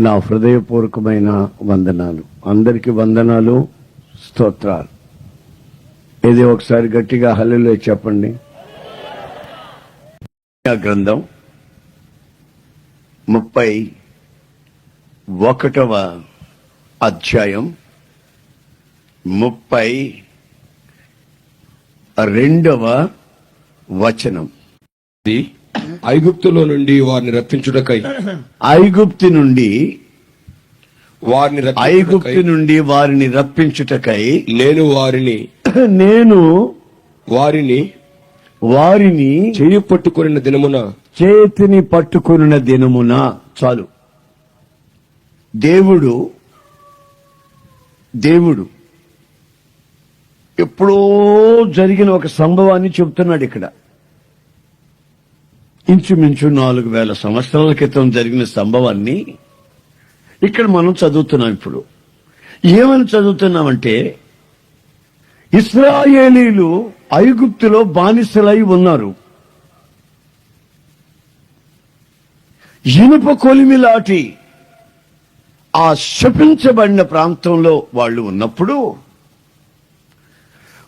నా హృదయపూర్వకమైన వందనాలు. అందరికి వందనాలు, స్తోత్రాలు. ఇది ఒకసారి గట్టిగా హల్లెలూయా చెప్పండి. గ్రంథం 31వ అధ్యాయం 32వ వచనం. ఐగుప్తులో నుండి వారిని రప్పించుటకై ఐగుప్తు నుండి వారిని రప్పించుటకై నేను వారిని చేయి పట్టుకొనిన దినమున చేతిని పట్టుకొనిన దినమున. చాలు. దేవుడు ఎప్పుడో జరిగిన ఒక సంభవాన్ని చెబుతున్నాడు ఇక్కడ. ఇంచుమించు 4000 సంవత్సరాల క్రితం జరిగిన సంభవాన్ని ఇక్కడ మనం చదువుతున్నాం. ఇప్పుడు ఏమని చదువుతున్నామంటే, ఇశ్రాయేలీలు ఐగుప్తులో బానిసలై ఉన్నారు. ఇనుప కొలిమిలాటి ఆ శపించబడిన ప్రాంతంలో వాళ్ళు ఉన్నప్పుడు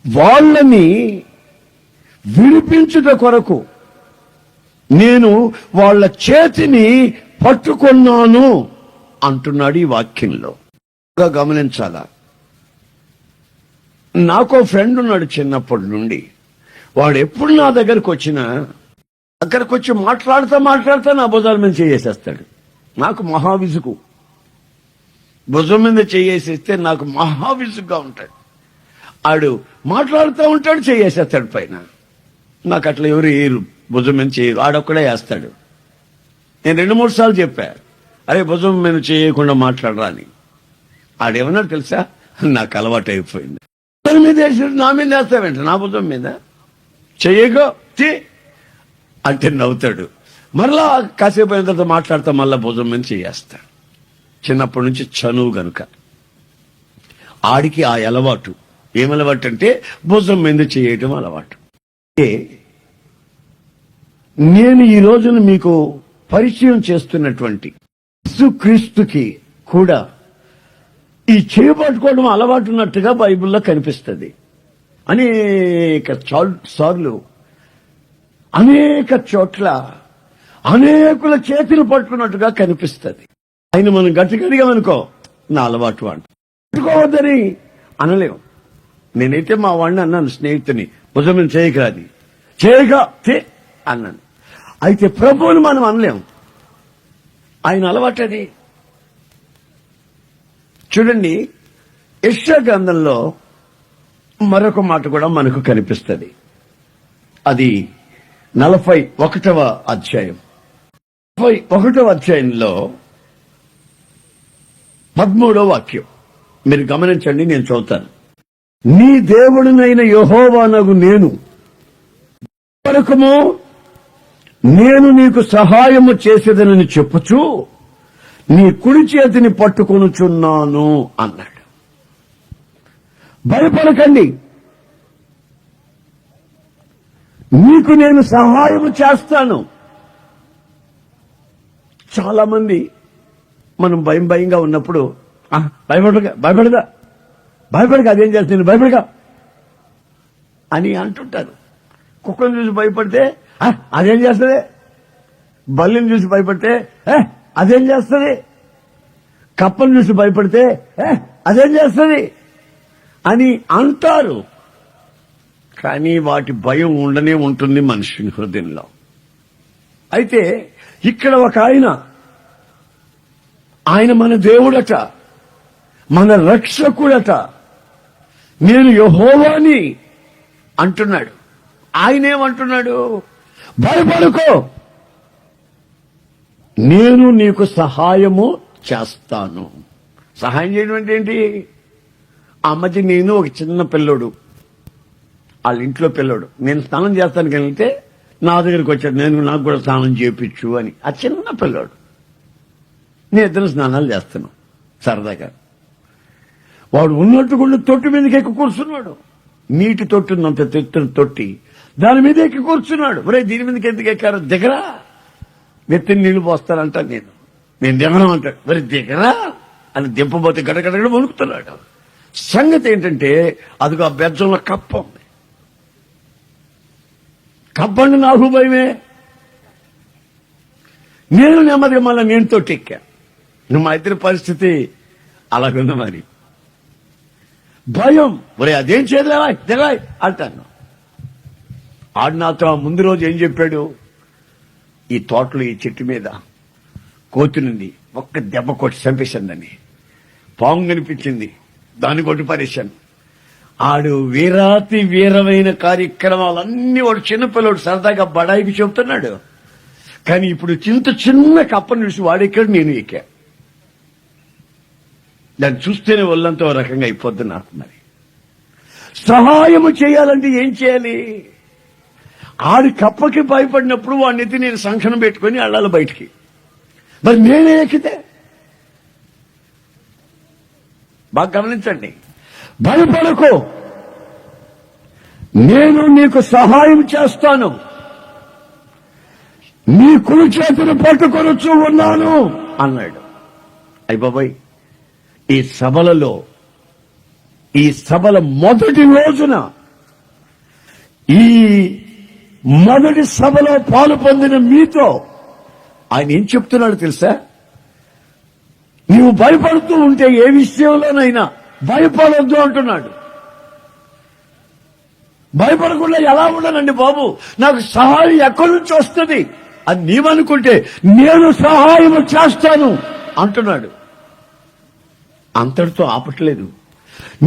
వాళ్ళని విడిపించుట కొరకు నేను వాళ్ళ చేతిని పట్టుకున్నాను అంటున్నాడు ఈ వాక్యంలో. గమనించాలా. నాకో ఫ్రెండ్ ఉన్నాడు చిన్నప్పటి నుండి. వాడు ఎప్పుడు నా దగ్గరకు వచ్చి మాట్లాడుతా నా భుజాల మీద చేసేస్తాడు. నాకు మహావిసుగు. భుజం మీద చేసేస్తే నాకు మహావిసుగ్గా ఉంటాడు. ఆడు మాట్లాడుతూ ఉంటాడు, చేసేస్తాడు పైన. నాకు అట్లా ఎవరు వేయరు, భుజం మీద చేయరు, ఆడొక్కడే వేస్తాడు. నేను 2-3 సార్లు చెప్పా, అరే భుజం మీద చేయకుండా మాట్లాడరా అని. ఆడేమన్నాడు తెలుసా, నాకు అలవాటు అయిపోయింది. భుజం మీద వేసాడు, నా మీద వేస్తావేంట, నా భుజం మీద చెయ్యగో అంటే నవ్వుతాడు. మరలా కాసేపు అయిన తర్వాత మాట్లాడతా మళ్ళా భుజం మీద చేయేస్తాడు. చిన్నప్పటి నుంచి చనువు గనుక ఆడికి ఆ అలవాటు. ఏమలవాటు అంటే భుజం మీద చేయటం అలవాటు. నేను ఈ రోజున మీకు పరిచయం చేస్తున్నటువంటి యేసుక్రీస్తుకి కూడా ఈ చేయబట్టుకోవడం అలవాటు ఉన్నట్టుగా బైబిల్లో కనిపిస్తుంది. అనేక సార్లు అనేక చోట్ల అనేకుల చేతులు పట్టుకున్నట్టుగా కనిపిస్తుంది. ఆయన మనం గట్టిగడిగామనుకో, నా అలవాటు వాడు పట్టుకోవద్దని అనలేము. నేనైతే మా వాడిని అన్నాను, స్నేహితుని, భుజం చేయకరాది చేయగా అన్నాను. అయితే ప్రభువుని మనం అనలేం, ఆయన అలవాటు అది. చూడండి, యెషయా గ్రంథంలో మరొక మాట కూడా మనకు కనిపిస్తుంది. అది 41వ అధ్యాయం. 41వ అధ్యాయంలో 13వ వాక్యం మీరు గమనించండి, నేను చదువుతాను. నీ దేవుడినైన యెహోవానగు నేను వరకుము నేను నీకు సహాయము చేసేదనని చెప్పుచు నీ కుడి చేతిని పట్టుకొనుచున్నాను అన్నాడు. భయపడకండి, నీకు నేను సహాయము చేస్తాను. చాలా మంది మనం భయంగా ఉన్నప్పుడు భయపడక అదేం చేస్తాను భయపడక అని అంటుంటారు. కుక్కను చూసి భయపడితే అదేం చేస్తుంది, బల్లిని చూసి భయపడితే అదేం చేస్తుంది, కప్పను చూసి భయపడితే అదేం చేస్తుంది అని అంటారు. కానీ వాటి భయం ఉండనే ఉంటుంది మనుషుని హృదయంలో. అయితే ఇక్కడ ఒక ఆయన మన దేవుడట, మన రక్షకుడట, నేను యెహోవాని అంటున్నాడు. ఆయనేమంటున్నాడు, భయపడుకో, నేను నీకు సహాయము చేస్తాను. సహాయం చేయడం అంటే ఏంటి? ఆ మధ్య నేను ఒక చిన్న పిల్లోడు, వాళ్ళ ఇంట్లో పిల్లోడు, నేను స్నానం చేస్తాను కలిగితే నా దగ్గరికి వచ్చాడు, నాకు కూడా స్నానం చేయించు అని. ఆ చిన్న పిల్లోడు, నేను ఇద్దరు స్నానాలు చేస్తున్నాం సరదాగా. వాడు ఉన్నట్టు కూడా తొట్టి మీదకి ఎక్కి కూర్చున్నాడు. నీటి తొట్టి ఉన్నంత తెత్తున తొట్టి, దాని మీద ఎక్కి కూర్చున్నాడు. ఒరే దీని మీదకి ఎందుకు ఎక్కారు, దిగరా, నెత్తిని నీళ్లు పోస్తానంట. నేను నేను దిగను అంటాడు. మరి దిగరా అని దింపబోతే గడగడగడ వణుకుతున్నాడు. సంగతి ఏంటంటే అదిగో ఆ బెజ్జంలో కప్ప ఉంది. కప్పండి నాకు భయమే. నేను నెమ్మదిగా మళ్ళీ నేను తొట్టెక్కా. మా ఇద్దరి పరిస్థితి అలాగుంది. మరి భయం, ఒరే అదేం చేయలేవా దిగా అంటాను. ఆడు నాతో ముందు రోజు ఏం చెప్పాడు, ఈ తోటలో ఈ చెట్టు మీద కోతునుంది, ఒక్క దెబ్బ కొట్టి చంపేసిందని. పాము కనిపించింది, దాన్ని కొట్టి పారేశాను. ఆడు వీరాతి వీరమైన కార్యక్రమాలన్నీ వాడు చిన్నపిల్లడు సరదాగా బడాయికి చెబుతున్నాడు. కానీ ఇప్పుడు చిన్న కప్పను చూసి వాడెక్కాడు, నేను ఎక్కా. దాన్ని చూస్తేనే ఒళ్ళంతా ఓ రకంగా అయిపోద్ది నాకు. మరి సహాయము చేయాలంటే ఏం చేయాలి? ఆడి కప్పకి భయపడినప్పుడు వాడిని ఎత్తి నేను సంక్షణం పెట్టుకుని అళ్ళాలి బయటికి. మరి నేనే ఎక్కితే బాగా గమనించండి. భయపడకు, నేను నీకు సహాయం చేస్తాను, నీ కుడి చేతిని పట్టుకొనొచ్చు ఉన్నాను అన్నాడు. అయ్య బాబాయ్, ఈ సభల మొదటి రోజున, ఈ మొదటి సభలో పాలు పొందిన మీతో ఆయన ఏం చెప్తున్నాడు తెలుసా? నీవు భయపడుతూ ఉంటే ఏ విషయంలోనైనా భయపడొద్దు అంటున్నాడు. భయపడకుండా ఎలా ఉండనండి బాబు, నాకు సహాయం ఎక్కడి నుంచి వస్తుంది అని నీవనుకుంటే నేను సహాయం చేస్తాను అంటున్నాడు. అంతటితో ఆపట్లేదు.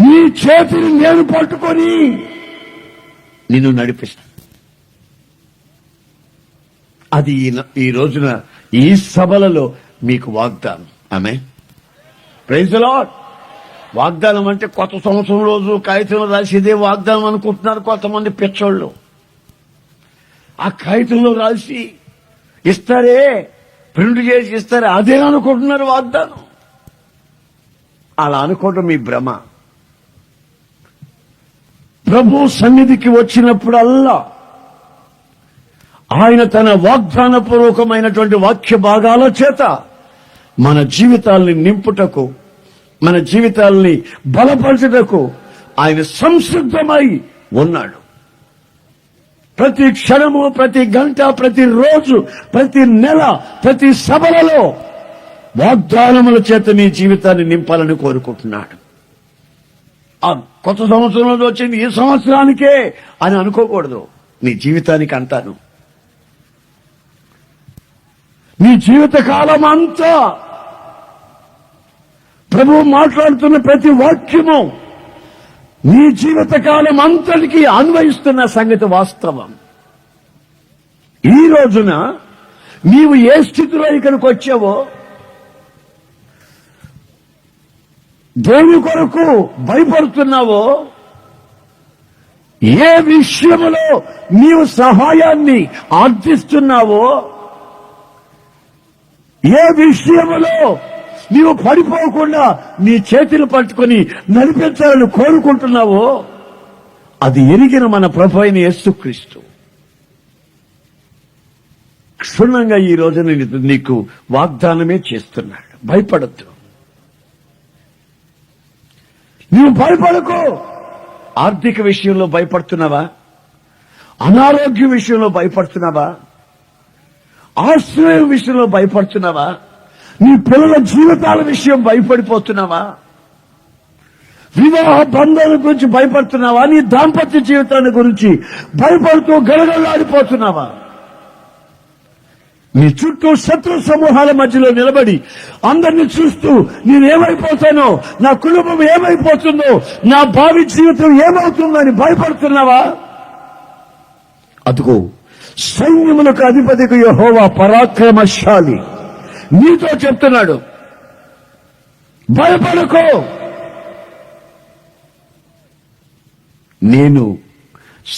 నీ చేతిని నేను పట్టుకొని నిన్ను నడిపిస్తాను. అది ఈ రోజున ఈ సభలలో మీకు వాగ్దానం. ఆమేన్, ప్రైజ్ ది లార్డ్. వాగ్దానం అంటే కొత్త సంవత్సరం రోజు కాగితంలో రాసేదే వాగ్దానం అనుకుంటున్నారు కొంతమంది పిచ్చోళ్ళు. ఆ కాగితంలో రాసి ఇస్తారే, ప్రింట్ చేసి ఇస్తారే, అదే అనుకుంటున్నారు వాగ్దానం. అలా అనుకోవటం మీ భ్రమ. ప్రభు సన్నిధికి వచ్చినప్పుడల్లా ఆయన తన వాగ్దాన పూర్వకమైనటువంటి వాక్య భాగాల చేత మన జీవితాల్ని నింపుటకు, మన జీవితాల్ని బలపరచుటకు ఆయన సంసిద్ధమై ఉన్నాడు. ప్రతి క్షణము, ప్రతి గంట, ప్రతి రోజు, ప్రతి నెల, ప్రతి సభలలో వాగ్దానముల చేత నీ జీవితాన్ని నింపాలని కోరుకుంటున్నాడు. ఆ కొత్త సంవత్సరంలో వచ్చింది ఈ సంవత్సరానికే అని అనుకోకూడదు. నీ జీవితానికి అంటాను. నీ జీవిత కాలం అంతా ప్రభువు మాట్లాడుతున్న ప్రతి వాక్యము నీ జీవిత కాలం అంతటికీ అన్వయిస్తున్న సంగతి వాస్తవం. ఈ రోజున నీవు ఏ స్థితిలో ఇక్కడికి వచ్చావో, దేని కొరకు భయపడుతున్నావో, ఏ విషయములో నీవు సహాయాన్ని ఆర్థిస్తున్నావో, ఏ విషయములో నీవు పడిపోకుండా నీ చేతిని పట్టుకొని నడిపించాలని కోరుకుంటున్నావో, అది ఎరిగిన మన ప్రభు అయిన యేసుక్రీస్తు క్షుణ్ణంగా ఈ రోజున నీకు వాగ్దానమే చేస్తున్నాడు. భయపడద్దు, నీవు భయపడకు. ఆర్థిక విషయంలో భయపడుతున్నావా? అనారోగ్య విషయంలో భయపడుతున్నావా? ఆశ్రయం విషయంలో భయపడుతున్నావా? నీ పిల్లల జీవితాల విషయం భయపడిపోతున్నావా? వివాహ బంధాల గురించి భయపడుతున్నావా? నీ దాంపత్య జీవితాన్ని గురించి భయపడుతూ గడగడలాడిపోతున్నావా? నీ చుట్టూ శత్రు సమూహాల మధ్యలో నిలబడి అందరినీ చూస్తూ నేనేమైపోతానో, నా కుటుంబం ఏమైపోతుందో, నా భావి జీవితం ఏమవుతుందో అని భయపడుతున్నావా? అదుగో సైన్యములకు అధిపతికి యెహోవా పరాక్రమశాలి నీతో చెప్తున్నాడు, భయపడకో, నేను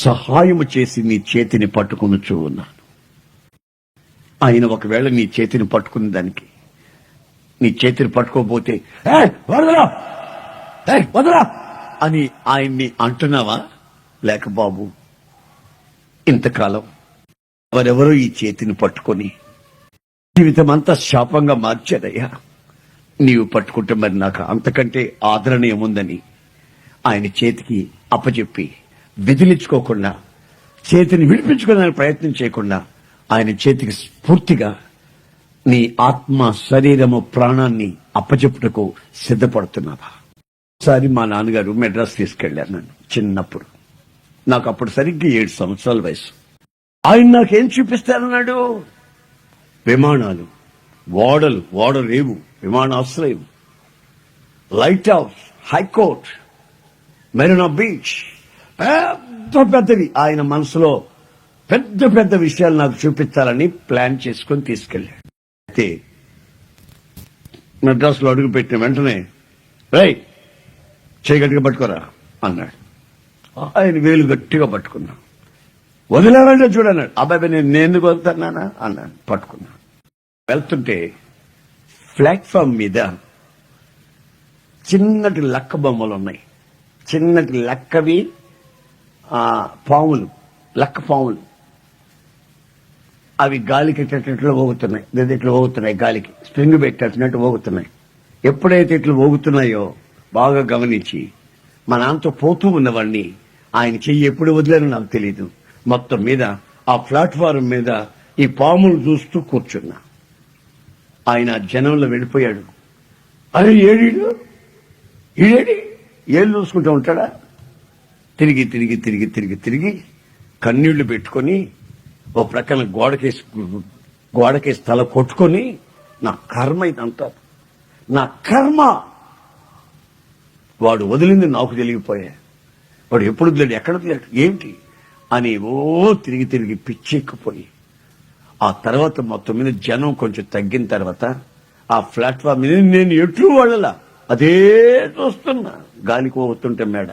సహాయము చేసి నీ చేతిని పట్టుకొనుచూ ఉన్నాను. ఆయన ఒకవేళ నీ చేతిని పట్టుకున్న దానికి, నీ చేతిని పట్టుకోకపోతే వదరా వదరా అని ఆయన్ని అంటున్నావా? లేక బాబు, ఇంతకాలం వారెవరో ఈ చేతిని పట్టుకొని జీవితం అంతా శాపంగా మార్చారయ్యా. నీవు పట్టుకుంటే మరి నాకు అంతకంటే ఆదరణ ఏముందని ఆయన చేతికి అప్పచెప్పి విదిలించుకోకుండా, చేతిని విడిపించుకోవడానికి ప్రయత్నం చేయకుండా ఆయన చేతికి స్ఫూర్తిగా నీ ఆత్మ, శరీరము, ప్రాణాన్ని అప్పచెప్పుటకు సిద్ధపడుతున్నావా? ఒకసారి మా నాన్నగారు మెడ్రాస్ తీసుకెళ్లారు నన్ను చిన్నప్పుడు. నాకు అప్పుడు సరిగ్గా 7 సంవత్సరాల వయసు. ఆయన నాకేం చూపిస్తారన్నాడు? విమానాలు, ఓడరేవు, విమానాశ్రయం, light house, high court, Marina beach, పెద్దవి. ఆయన మనసులో పెద్ద పెద్ద విషయాలు నాకు చూపించాలని ప్లాన్ చేసుకుని తీసుకెళ్లాడు. అయితే మెడ్రాస్ లో అడుగు పెట్టిన వెంటనే రేయ్ చేయి గట్టిగా పట్టుకోరా అన్నాడు. ఆయన వేలు గట్టిగా పట్టుకున్నా. వదిలేవంటే చూడన్నాడు. అబ్బాయి నేను ఎందుకు వదులుతున్నానా అన్నాను. పట్టుకున్నా. వెళ్తుంటే ప్లాట్ఫామ్ మీద చిన్నటి లక్క బొమ్మలు ఉన్నాయి. చిన్నటి లక్కవి పాములు, లక్క పాములు. అవి గాలికి ఇట్లా ఊగుతున్నాయి. ఇట్లా ఊగుతున్నాయి, గాలికి స్ప్రింగ్ పెట్టినట్టు ఊగుతున్నాయి. ఎప్పుడైతే ఇట్లా ఊగుతున్నాయో బాగా గమనించి మా నాన్నతో పోతూ ఉన్నవాడిని ఆయన చెయ్యి ఎప్పుడు వదిలేనో నాకు తెలియదు. మొత్తం మీద ఆ ప్లాట్ఫారం మీద ఈ పాములు చూస్తూ కూర్చున్నా. ఆయన జనంలో వెళ్ళిపోయాడు. అరే ఈడేడి ఏళ్ళు చూసుకుంటూ ఉంటాడా? తిరిగి తిరిగి తిరిగి తిరిగి తిరిగి కన్నీళ్లు పెట్టుకొని ఓ ప్రక్కన గోడకేసి తల కొట్టుకొని నా కర్మ ఇదంతా, నా కర్మ. వాడు వదిలింది నాకు తెలియపోయా. వాడు ఎప్పుడు వదిలేడు, ఎక్కడ వదిలేడు, ఏమిటి అని తిరిగి తిరిగి పిచ్చెక్కిపోయి ఆ తర్వాత మొత్తం మీద జనం కొంచెం తగ్గిన తర్వాత ఆ ప్లాట్ఫామ్ మీద నేను ఎట్లు వాళ్ళలా అదే చూస్తున్నా. గాలికి పోతుంటే మేడ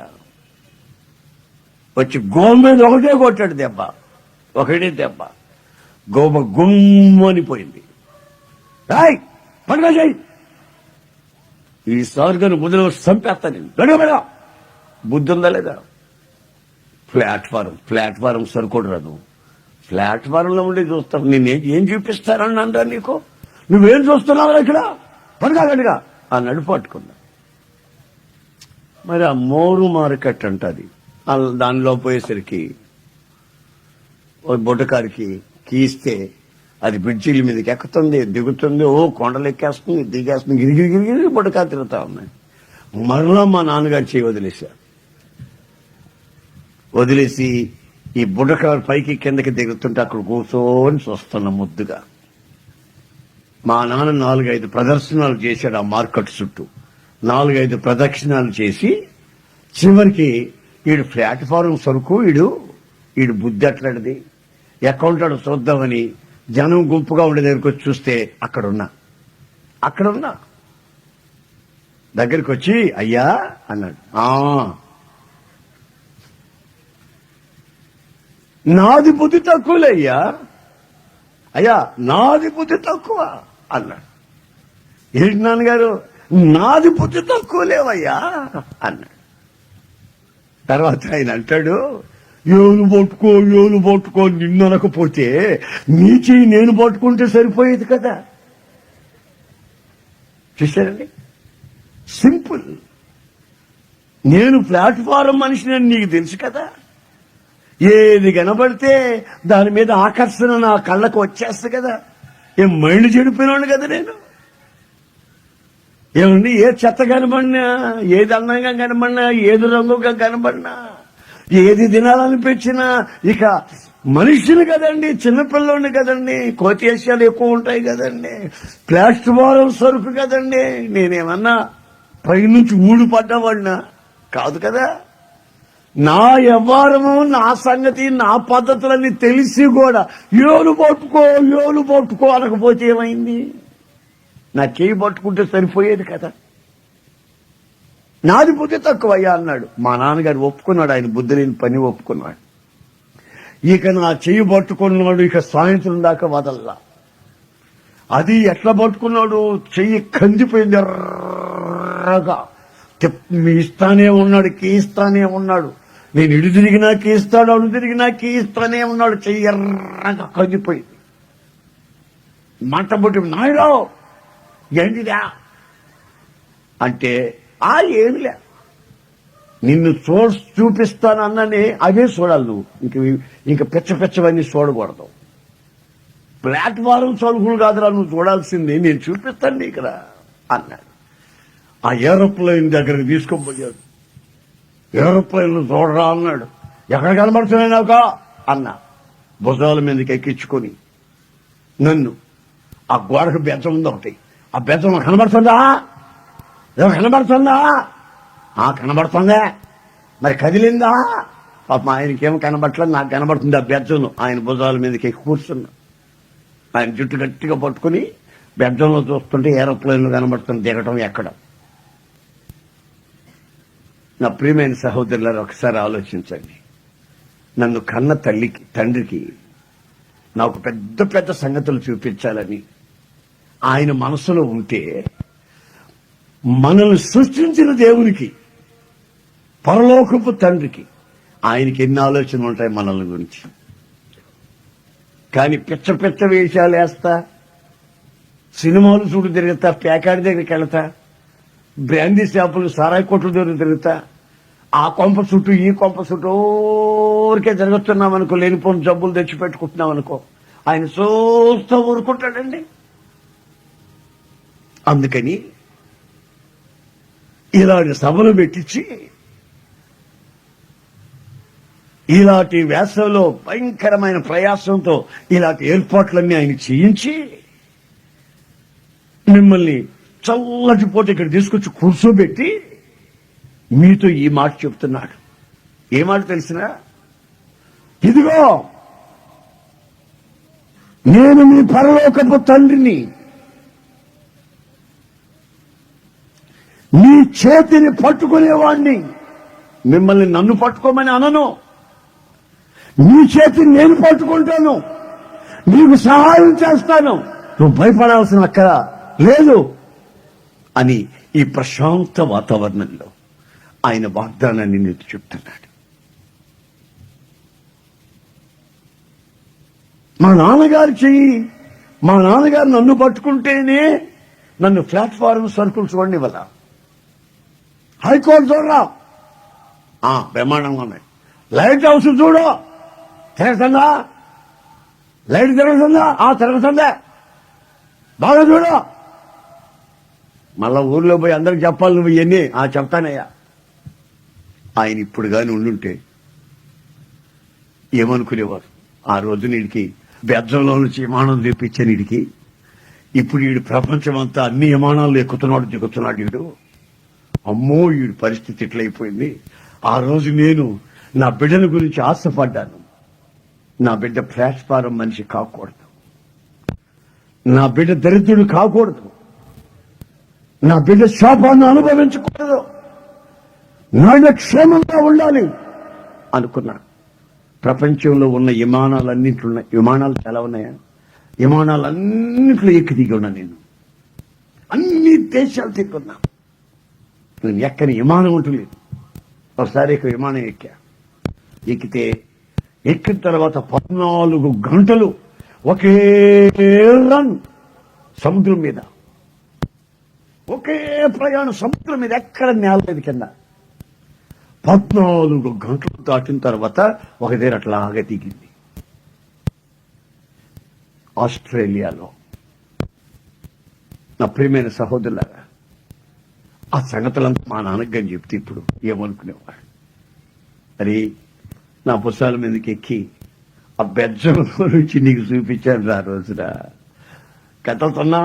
వచ్చి గోమ మీద ఒకటే కొట్టాడు దెబ్బ, ఒకటే దెబ్బ. గోమ గుమ్మనిపోయింది. రాయ్ పండుగ చేయి, ఈసారి కానీ బుద్ధిలో చంపేస్తా నేను, గడగడ. బుద్ధి ఉందా లేదా? ప్లాట్ఫారం సరుకోడు రాదు. ప్లాట్ఫారంలో ఉండి చూస్తావు. ఏం చూపిస్తారని అంటా నీకు? నువ్వేం చూస్తున్నావు ఇక్కడ? పడగా అన్నాడు. పట్టుకున్నా. మరి ఆ మోరు మార్కెట్ అంటది. దానిలో పోయేసరికి బొట్టకారికి కీస్తే అది బ్రిడ్జిల మీదకి ఎక్కుతుంది, దిగుతుంది, కొండలు ఎక్కేస్తుంది, దిగేస్తుంది, గిరిగిరి బొట్టకారు తిరుగుతా ఉన్నాయి. మరలా మా నాన్నగారు చేయి వదిలేసి ఈ బుడకారు పైకి కిందకి దిగుతుంటే అక్కడ కూర్చొని చూస్తున్న ముద్దుగా. మా నాన్న 4-5 ప్రదర్శనలు చేశాడు ఆ మార్కెట్ చుట్టూ. 4-5 ప్రదక్షిణాలు చేసి చివరికి ఈడు ప్లాట్ఫారం సరుకు, ఈడు బుద్ధి అట్లాంటిది, ఎక్కడుంటాడో చూద్దామని జనం గుంపుగా ఉండే దగ్గరికి వచ్చి చూస్తే అక్కడున్నా దగ్గరికి వచ్చి అయ్యా అన్నాడు. నాది బుద్ధి తక్కువలే అయ్యా, నాది బుద్ధి తక్కువ అన్నాడు. ఏంటి నాన్నగారు? నాది బుద్ధి తక్కువలేవయ్యా అన్నాడు. తర్వాత ఆయన అంటాడు, ఏలు పట్టుకో నిన్ను అనకపోతే నీ చెయ్యి నేను పట్టుకుంటే సరిపోయేది కదా. చూశారండి, సింపుల్. నేను ప్లాట్ఫారం మనిషిని నీకు తెలుసు కదా. ఏది కనబడితే దాని మీద ఆకర్షణ నా కళ్ళకు వచ్చేస్తుంది కదా. ఏం మైండ్ చెడిపోయినాడు కదా నేను. ఏమండి, ఏ చెత్త కనబడినా, ఏది అందంగా కనబడినా, ఏది రంగుగా కనబడినా, ఏది తినాలనిపించినా ఇక మనిషిని కదండి, చిన్నపిల్లని కదండి, కోతి విషయాలు ఎక్కువ ఉంటాయి కదండి, ప్లాట్ఫారం సరుకు కదండి. నేనేమన్నా పైనుంచి ఊడిపడ్డవాడినా కాదు కదా. నా వ్యవహారము, నా సంగతి, నా పద్ధతులన్నీ తెలిసి కూడా ఏలు పట్టుకో అనకపోతే ఏమైంది? నా చేయి పట్టుకుంటే సరిపోయేది కదా. నాది బుద్ధి తక్కువయ్యా అన్నాడు. మా నాన్నగారు ఒప్పుకున్నాడు, ఆయన బుద్ధి లేని పని ఒప్పుకున్నాడు. ఇక నా చెయ్యి పట్టుకున్నాడు, ఇక సాయంత్రం దాకా వదల్లా. అది ఎట్లా పట్టుకున్నాడు? చెయ్యి కందిపోయింది ఎర్రగా. ఇస్తానే ఉన్నాడు, కీస్తానే ఉన్నాడు. నేను ఇటు తిరిగినా కీస్తాడు, అడు తిరిగినా కీస్తానే ఉన్నాడు. చెయ్యి ఎర్రగా కందిపోయింది. మంట పుట్టి నాయుడు ఏంటిదా అంటే ఏమిలే నిన్ను చూపిస్తానన్నని అవే చూడాలి నువ్వు. ఇంక పిచ్చవన్నీ చూడకూడదు. ప్లాట్ఫారం చదువుకులు కాదురా నువ్వు చూడాల్సింది, నేను చూపిస్తాను నీకురా అన్నాడు. ఆ ఏరోప్లేన్ దగ్గరికి తీసుకుపోయాడు. ఏరోప్లేన్ చూడరా అన్నాడు. ఎక్కడ కనబడుతున్నాయి నాకా అన్నా. భుజాల మీదకి ఎక్కించుకొని నన్ను ఆ గోడకు బెచ్చం ఉంది ఒకటి, ఆ బెచ్చం కనబడుతుందా కనబడుతుందా కనబడుతుందా మరి కదిలిందా? పాపం ఆయనకేమో కనబడట్లేదు, నాకు కనబడుతుంది ఆ బెజ్జను. ఆయన భుజాల మీదకి ఎక్కి కూర్చున్నా. ఆయన జుట్టు గట్టిగా పట్టుకుని బెజ్జంలో చూస్తుంటే ఏరోప్లేన్లు కనబడుతుంది దిగటం ఎక్కడం. నా ప్రియమైన సహోదరులారు, ఒకసారి ఆలోచించండి. నన్ను కన్న తండ్రికి నాకు పెద్ద పెద్ద సంగతులు చూపించాలని ఆయన మనసులో ఉంటే, మనల్ని సృష్టించిన దేవునికి, పరలోకపు తండ్రికి ఆయనకి ఎన్ని ఆలోచనలు ఉంటాయి మనల్ని గురించి. కానీ పిచ్చ వేషాలు వేస్తా, సినిమాలు చూడు తిరుగుతా, ప్యాకాడి దగ్గరికి వెళ్తా, బ్రాందీ షాపులు సారాయి కొట్లు దగ్గర తిరుగుతా, ఆ కొంప చుట్టూ ఈ కొంప చుట్టూ ఊరికే జరుగుతున్నాం అనుకో, లేనిపోని జబ్బులు తెచ్చి పెట్టుకుంటున్నాం అనుకో, ఆయన చూస్తూ ఊరుకుంటాడండి. అందుకని ఇలాంటి సభలు పెట్టించి, ఇలాంటి వేసవిలో భయంకరమైన ప్రయాసంతో ఇలాంటి ఏర్పాట్లన్నీ ఆయన చేయించి మిమ్మల్ని చల్లటి పూట ఇక్కడ తీసుకొచ్చి కూర్చోబెట్టి మీతో ఈ మాట చెప్తున్నాడు. ఏ మాట తెలిసినా, ఇదిగో నేను మీ పరలోకపు తండ్రిని, నీ చేతిని పట్టుకునేవాణ్ణి. మిమ్మల్ని నన్ను పట్టుకోమని అనను, నీ చేతిని నేను పట్టుకుంటాను, నీకు సహాయం చేస్తాను, నువ్వు భయపడాల్సిన అక్కర లేదు అని ఈ ప్రశాంత వాతావరణంలో ఆయన వాగ్దానాన్ని నీకు చెప్తున్నాడు. మా నాన్నగారు చెయ్యి, మా నాన్నగారు నన్ను పట్టుకుంటేనే నన్ను ప్లాట్ఫారం సరుకులు చూడండి వల్ల హైకోర్టు చూడరా బ్రహ్మాండంగా ఉన్నాయి, లైట్ హౌస్ చూడు తిరుగుతుందా, లైట్ తిరుగుతుందా తిరుగుతుందా బాగా చూడు. మళ్ళా ఊర్లో పోయి అందరికి చెప్పాలి నువ్వు ఇవన్నీ చెప్తానయ్యా. ఆయన ఇప్పుడు కానీ ఉండుంటే ఏమనుకునేవారు? ఆ రోజు నీడికి బెజ్జంలో నుంచి విమానం తెప్పించే నీడికి ఇప్పుడు వీడు ప్రపంచం అంతా అన్ని విమానాలు ఎక్కుతున్నాడు దిగుతున్నాడు వీడు. అమ్మో వీడి పరిస్థితి ఇట్లయిపోయింది. ఆ రోజు నేను నా బిడ్డల గురించి ఆశపడ్డాను. నా బిడ్డ ప్లాట్ఫారం మనిషి కాకూడదు, నా బిడ్డ దరిద్రుడు కాకూడదు, నా బిడ్డ శాపాన్ని అనుభవించకూడదు, నా బిడ్డ క్షేమంగా ఉండాలి అనుకున్నా. ప్రపంచంలో ఉన్న విమానాలు చాలా ఉన్నాయా? విమానాలన్నింటిలో ఎక్కి దిగి ఉన్నా నేను. అన్ని దేశాలు తిరుగున్నా. నేను ఎక్కని విమానం ఉంటలేదు. ఒకసారి విమానం ఎక్కిన తర్వాత 14 గంటలు ఒకే రన్ సముద్రం మీద, ఒకే ప్రయాణం సముద్రం మీద, ఎక్కడ నేల మీద కింద 14 గంటలు దాటిన తర్వాత ఒక దగ్గర అట్లాగా దిగింది ఆస్ట్రేలియాలో. నా ప్రియమైన సహోదరులారా, ఆ సంగతులంతా మా నాన్నగారు చెప్తే ఇప్పుడు ఏమనుకునేవాడు? మరి నా పుస్తకాల మీదకి ఎక్కి ఆ బెజ్జం నుంచి నీకు చూపించాను ఆ రోజున. కథలుతున్నా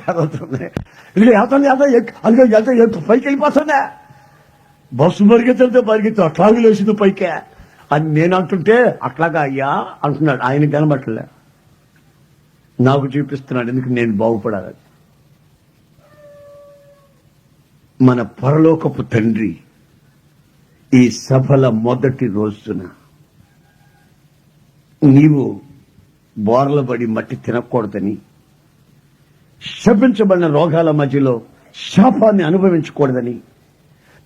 కథలుతున్నాయి, పైకి వెళ్ళిపోతుందా, బస్సు పరిగెత్తే అట్లాగే లేచింది పైకే అని నేను అంటుంటే, అట్లాగా అయ్యా అంటున్నాడు. ఆయన కనబట్టలే, నాకు చూపిస్తున్నాడు. ఎందుకు? నేను బాగుపడాలి. మన పరలోకపు తండ్రి ఈ సభల మొదటి రోజున నీవు బోర్ల పడి మట్టి తినకూడదని, శపించబడిన రోగాల మధ్యలో శాపాన్ని అనుభవించకూడదని,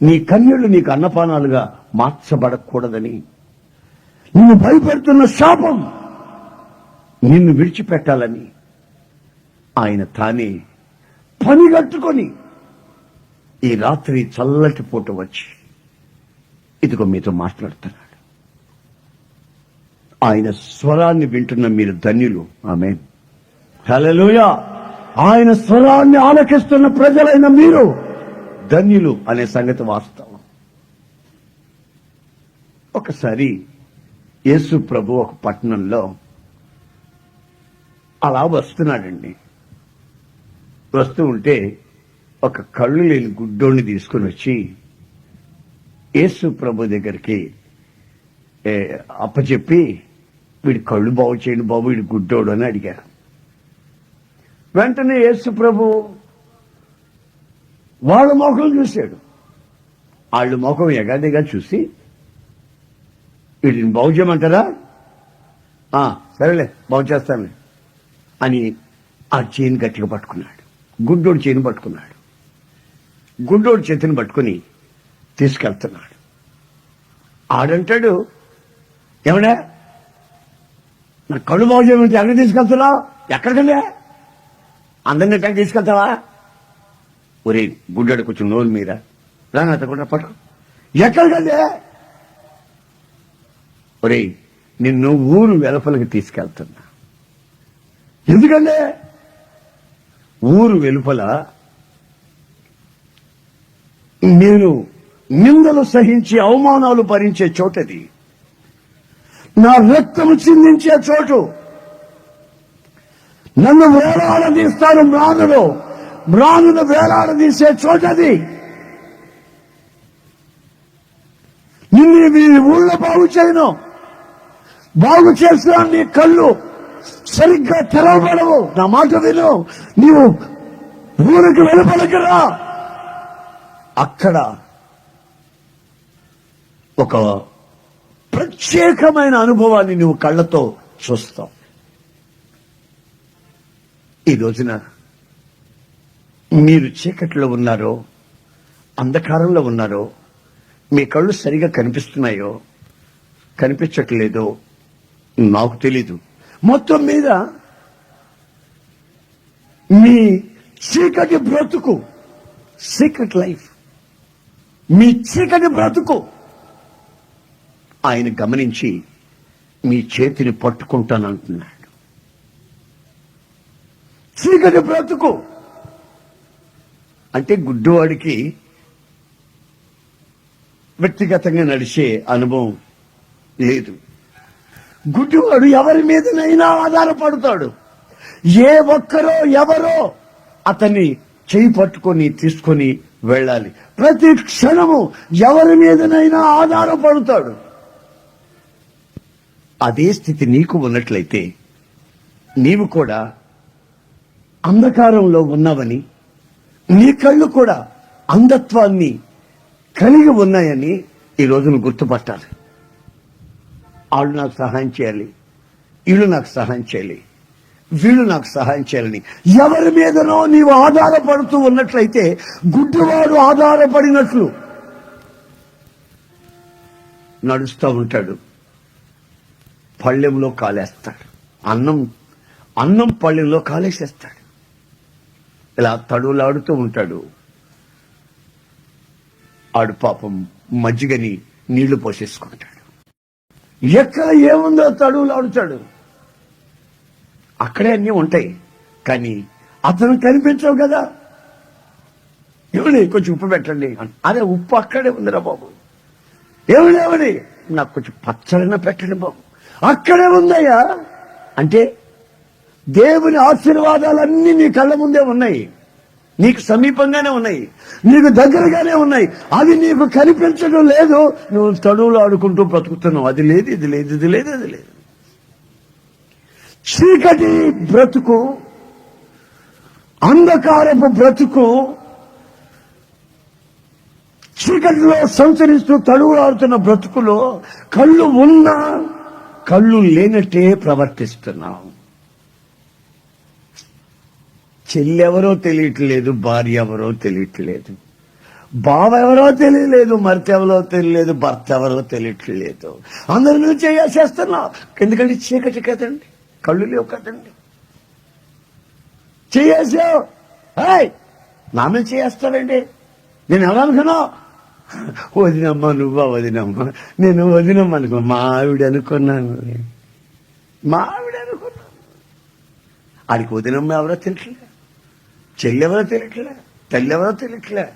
నీ కన్యలు నీకు అన్నపానాలుగా మార్చబడకూడదని, నువ్వు భయపెడుతున్న శాపం నిన్ను విడిచిపెట్టాలని ఆయన తానే పనిగట్టుకొని ఈ రాత్రి చల్లటి పూట వచ్చి ఇదిగో మీతో మాట్లాడుతున్నాడు. ఆయన స్వరాన్ని వింటున్న మీరు ధన్యులు. ఆమేన్, హల్లెలూయా. ఆయన స్వరాన్ని ఆలకిస్తున్న ప్రజలైన మీరు ధన్యులు అనే సంగతి వాస్తవం. ఒకసారి యేసు ప్రభు ఒక పట్టణంలో అలా వస్తున్నాడండి. వస్తూ ఉంటే ఒక కళ్ళు లేని గుడ్డోడిని తీసుకుని వచ్చి యేసు ప్రభు దగ్గరికి అప్పచెప్పి, వీడి కళ్ళు బాగు చేయండి బాబు, వీడి గుడ్డోడు అని అడిగారు. వెంటనే యేసు ప్రభు వాళ్ళ మొఖం చూశాడు. వాళ్ళ మొఖం ఎగాదిగా చూసి, వీడిని బాగు చేయమంటారా? సరేలే, బాగు చేస్తానులే అని ఆ చేయిని గట్టిగా పట్టుకున్నాడు. గుడ్డోడు చేయిని పట్టుకున్నాడు. గుడ్డోడు చేతిని పట్టుకుని తీసుకెళ్తున్నాడు. ఆడంటాడు, ఏమన్నా నా కళ్ళు బాగు చేయమంటే ఎక్కడ తీసుకెళ్తున్నావు? ఎక్కడికండి? అందరినీ ఎక్కడ తీసుకెళ్తావా? ఒరే గుడ్డాడు కొంచెం నోరు మీద రాత కూడా పట్టుకో. ఎక్కడికండి? ఒరే నిన్ను ఊరు వెలుపలకి తీసుకెళ్తున్నా. ఎందుకంటే ఊరు వెలుపల నేను నిందలు సహించి అవమానాలు భరించే చోటది, నా రక్తము చిందించే చోటు, నన్ను వేలాడదీస్తాను మ్రానును వేలాడదీసే చోటది. నిన్ను మీ ఊళ్ళో బాగు చేయను. బాగు చేసిన నీ కళ్ళు సరిగ్గా తెరవబడవు. నా మాట విను. నీవు ఊరికి వెలుపలికి రా. అక్కడ ఒక ప్రత్యేకమైన అనుభవాన్ని నువ్వు కళ్ళతో చూస్తావు. ఈ రోజున మీరు చీకట్లో ఉన్నారో, అంధకారంలో ఉన్నారో, మీ కళ్ళు సరిగా కనిపిస్తున్నాయో కనిపించట్లేదో నాకు తెలీదు. మొత్తం మీద మీ చీకటి బ్రతుకు, సీక్రెట్ లైఫ్, మీ చీకటి బ్రతుకు ఆయన గమనించి మీ చేతిని పట్టుకుంటానంటున్నాడు. చీకటి బ్రతుకు అంటే గుడ్డివాడికి వ్యక్తిగతంగా నడిచే అనుభవం లేదు. గుడ్డివాడు ఎవరి మీదనైనా ఆధారపడతాడు. ఏ ఒక్కరో ఎవరో అతన్ని చేయి పట్టుకొని తీసుకొని వెళ్ళాలి. ప్రతి క్షణము ఎవరి మీదనైనా ఆధారపడతాడు. అదే స్థితి నీకు ఉన్నట్లయితే నీవు కూడా అంధకారంలో ఉన్నావని, నీ కళ్ళు కూడా అంధత్వాన్ని కలిగి ఉన్నాయని ఈ రోజును గుర్తుపట్టాలి. వాళ్ళు నాకు సహాయం చేయాలి, వీళ్ళు నాకు సహాయం చేయాలి, వీళ్ళు నాకు సహాయం చేయాలని ఎవరి మీదనో నీవు ఆధారపడుతూ ఉన్నట్లయితే గుడ్డివాడు ఆధారపడినట్లు నడుస్తూ ఉంటాడు. పళ్ళెంలో కాలేస్తాడు. అన్నం పళ్ళెంలో కాలేసేస్తాడు. ఇలా తడులాడుతూ ఉంటాడు. ఆడు పాపం మజ్జిగని నీళ్లు పోసేసుకుంటాడు. ఎక్కడ ఏముందో తడులాడుతాడు. అక్కడే అన్నీ ఉంటాయి, కానీ అతను కనిపించవు కదా. ఏమని కొంచెం ఉప్పు పెట్టండి. అరే ఉప్పు అక్కడే ఉందిరా బాబు. ఏమని నాకు కొంచెం పచ్చడిన పెట్టండి బాబు. అక్కడే ఉందయ్యా. అంటే దేవుని ఆశీర్వాదాలన్నీ నీ కళ్ళ ముందే ఉన్నాయి, నీకు సమీపంగానే ఉన్నాయి, నీకు దగ్గరగానే ఉన్నాయి. అది నీకు కనిపించడం లేదు. నువ్వు తడువులు ఆడుకుంటూ బ్రతుకుతున్నావు. అది లేదు, ఇది లేదు, ఇది లేదు, అది లేదు. చీకటి బ్రతుకు, అంధకారపు బ్రతుకు, చీకటిలో సంచరిస్తూ తడువులాడుతున్న బ్రతుకులో కళ్ళు ఉన్నా కళ్ళు లేనట్టే ప్రవర్తిస్తున్నావు. చెల్లెవరో తెలియట్లేదు, భార్య ఎవరో తెలియట్లేదు, బావ ఎవరో తెలియలేదు, మరిత ఎవరో తెలియలేదు, భర్త ఎవరో తెలియట్లేదు. అందరి మీద చేస్తున్నావు. ఎందుకంటే చీకటి కదండి. కళ్ళు లేవు కదండి. చేసావు నా మీద చేస్తాడండి. నేను ఎలా అనుకున్నా, వదినమ్మా నువ్వా వదినమ్మా, నేను వదినమ్మ అనుకో, మా ఆవిడ అనుకున్నాను. ఆడికి వదినమ్మ ఎవరో తెలియట్లే, చెల్లి ఎవరో తెలియట్లే, తల్లి ఎవరో తెలియట్లే,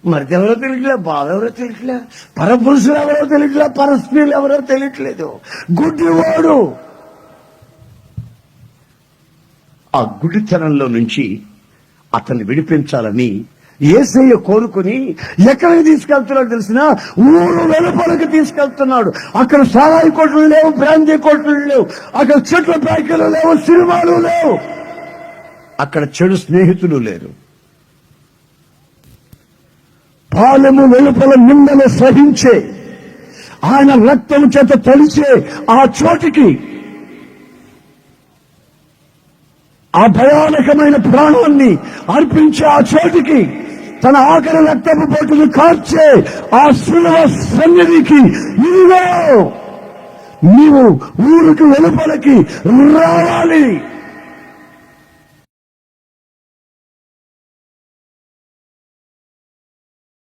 మరిది ఎవరో తెలియట్లే, బావ ఎవరో తెలియట్లే, పరపురుషులు ఎవరో తెలియట్లే, పరస్త్రీలు ఎవరో తెలియట్లేదు. గుడ్డివాడు. ఆ గుడితనంలో నుంచి అతన్ని విడిపించాలని యేసయ్య కోరుకుని ఎక్కడికి తీసుకెళ్తున్నాడు తెలిసిన, ఊరు వెలుపలకి తీసుకెళ్తున్నాడు. అక్కడ సారాయి కొట్లు లేవు, బ్రాందీ కొట్లు లేవు, అక్కడ చెట్ల ప్యాకెలు లేవు, సినిమాలు లేవు, అక్కడ చెడు స్నేహితులు లేరు. పాలెము వెలుపల నిందలు సహించే, ఆయన రక్తం చేత తలిచే ఆ చోటికి, ఆ భయానకమైన ప్రాణాన్ని అర్పించే ఆ చోటికి, తన ఆఖరి రక్తపు బొట్టును కార్చే ఆ శిలువ సన్నిధికి, ఇదిగో నీవు ఊరికి వెలుపలకి రావాలి.